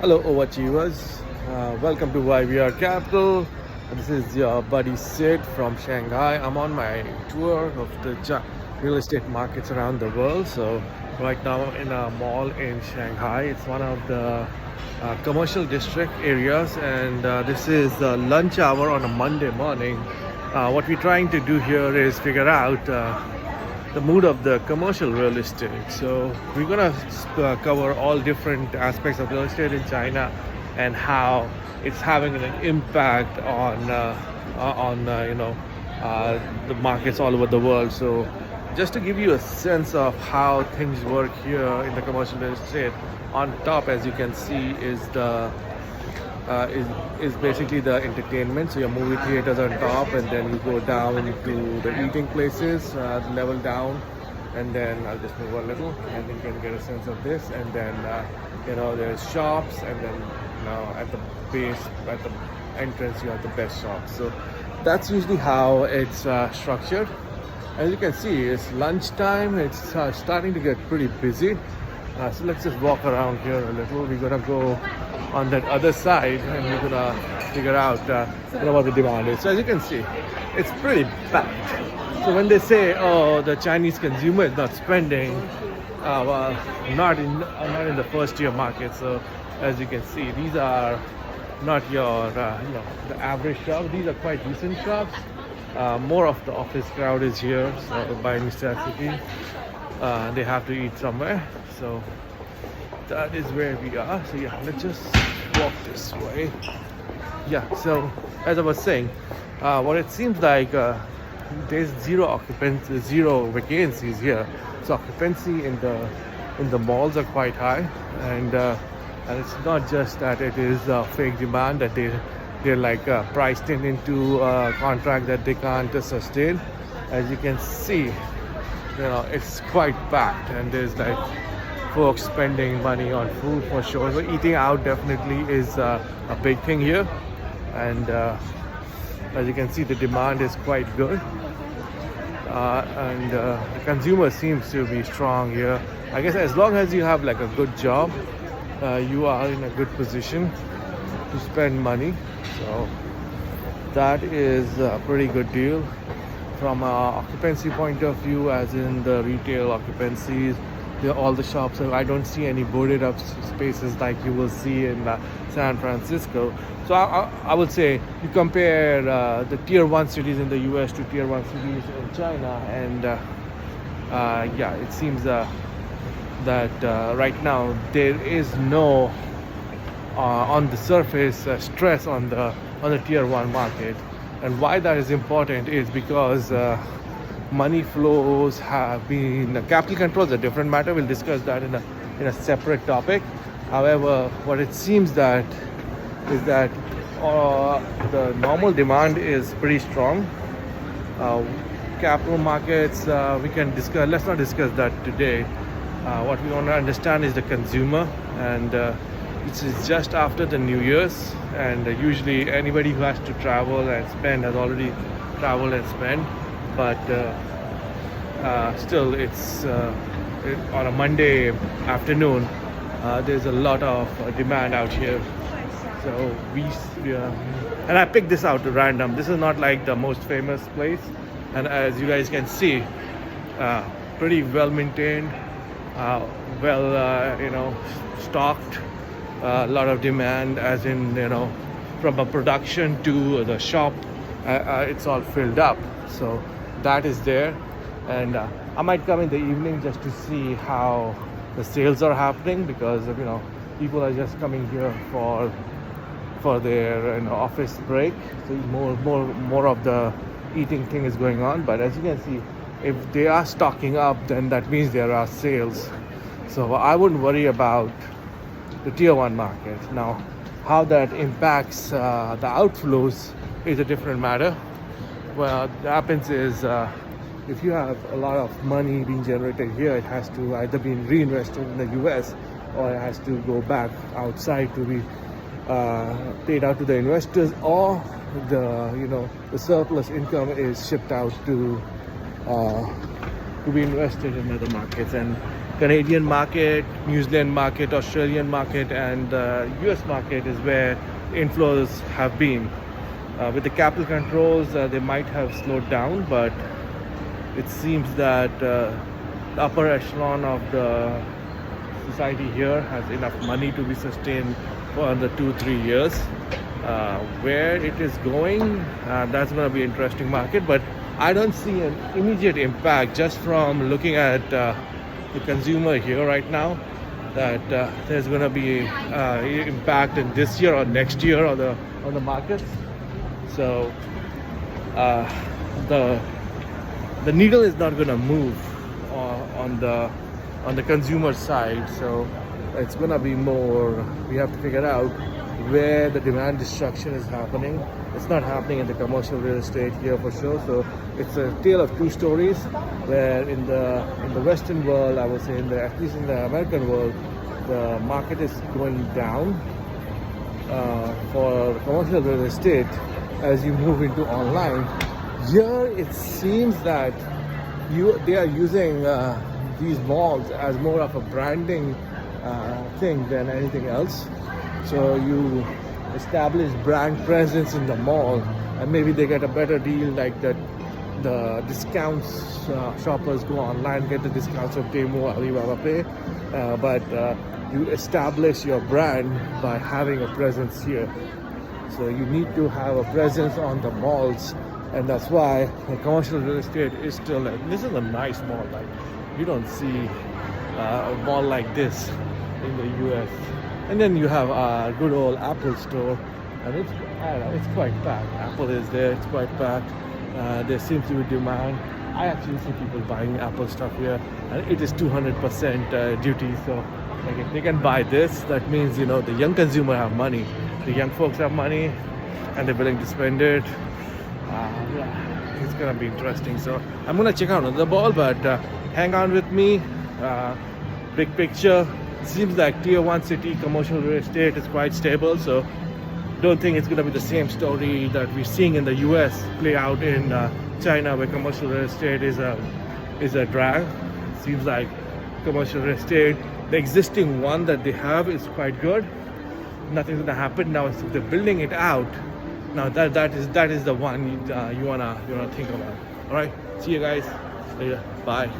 Hello, overachievers. Welcome to YVR Capital. This is your buddy Sid from Shanghai. I'm on my tour of the real estate markets around the world. So, right now in a mall in Shanghai, it's one of the commercial district areas, and this is the lunch hour on a Monday morning. What we're trying to do here is figure out the mood of the commercial real estate. So we're gonna cover all different aspects of real estate in China and how it's having an impact on the markets all over the world. So just to give you a sense of how things work here in the commercial real estate, on top, as you can see, is the is basically the entertainment. So your movie theaters on top, and then you go down into the eating places, level down, and then I'll just move a little, and you can get a sense of this. And then there's shops, and then at the base, at the entrance, you have the best shops. So that's usually how it's structured. As you can see, it's lunchtime. It's starting to get pretty busy. So let's just walk around here a little. We're gonna go on that other side, and we're gonna figure out what the demand is. So as you can see, it's pretty packed. So when they say, "Oh, the Chinese consumer is not spending," well, not in the first tier market. So as you can see, these are not your the average shop. These are quite decent shops. More of the office crowd is here, so by necessity, they have to eat somewhere. So that is where we are. So yeah, let's just walk this way. Yeah, so as I was saying, what it seems like, there's zero occupancy, zero vacancies here. So occupancy in the malls are quite high, and it's not just that it is fake demand, that they're like priced into a contract that they can't sustain. As you can see, it's quite packed, and there's like folks spending money on food for sure. So eating out definitely is a big thing here, and as you can see, the demand is quite good, and the consumer seems to be strong here. I guess as long as you have like a good job, you are in a good position to spend money. So that is a pretty good deal from an occupancy point of view, as in the retail occupancies. All the shops, I don't see any boarded up spaces like you will see in San Francisco. So I would say you compare the tier 1 cities in the US to tier 1 cities in China, and yeah, it seems that right now there is no on the surface stress on the tier 1 market. And why that is important is because money flows have been, capital controls, a different matter. We'll discuss that in a separate topic. However, what it seems that is that the normal demand is pretty strong. Capital markets, we can discuss. Let's not discuss that today. What we want to understand is the consumer, and this is just after the New Year's, and usually anybody who has to travel and spend has already traveled and spent. But still, it's on a Monday afternoon. There's a lot of demand out here. So and I picked this out at random. This is not like the most famous place, and as you guys can see, pretty well maintained, stocked. A lot of demand, as in from a production to the shop, it's all filled up. So that is there, and I might come in the evening just to see how the sales are happening, because people are just coming here for their office break. So more of the eating thing is going on. But as you can see, if they are stocking up, then that means there are sales. So I wouldn't worry about the tier 1 market. Now, how that impacts the outflows is a different matter. What happens is, if you have a lot of money being generated here, it has to either be reinvested in the US, or it has to go back outside to be paid out to the investors, or the surplus income is shipped out to be invested in other markets. And Canadian market, New Zealand market, Australian market, and the US market is where inflows have been. With the capital controls, they might have slowed down, but it seems that the upper echelon of the society here has enough money to be sustained for another 2-3 years. Where it is going, that's going to be an interesting market, but I don't see an immediate impact just from looking at the consumer here right now, that there's going to be impact in this year or next year on the markets. So the needle is not going to move on the consumer side. So it's going to be more, we have to figure out where the demand destruction is happening. It's not happening in the commercial real estate here for sure. So it's a tale of two stories, where in the Western world, I would say, at least in the American world, the market is going down for commercial real estate as you move into online. Here it seems that they are using these malls as more of a branding thing than anything else. So you establish brand presence in the mall, and maybe they get a better deal, like that the discounts, shoppers go online, get the discounts of Temu, Alibaba Pay, but you establish your brand by having a presence here. So you need to have a presence on the malls, and that's why the commercial real estate is still, this is a nice mall. Like, you don't see a mall like this in the US. And then you have a good old Apple store, and it's, I don't know, it's quite packed. Apple is there, it's quite packed. There seems to be demand. I actually see people buying Apple stuff here, and it is 200% duty. So like, if they can buy this, that means, you know, the young consumer have money. The young folks have money, and they're willing to spend it. Yeah, it's gonna be interesting. So I'm gonna check out another ball, but hang on with me. Big picture, seems like tier 1 city commercial real estate is quite stable. So don't think it's going to be the same story that we're seeing in the US play out in China, where commercial real estate is a drag. Seems like commercial real estate, the existing one that they have, is quite good. Nothing's going to happen now. If they're building it out, now that is the one you wanna think about. All right, see you guys later. Bye.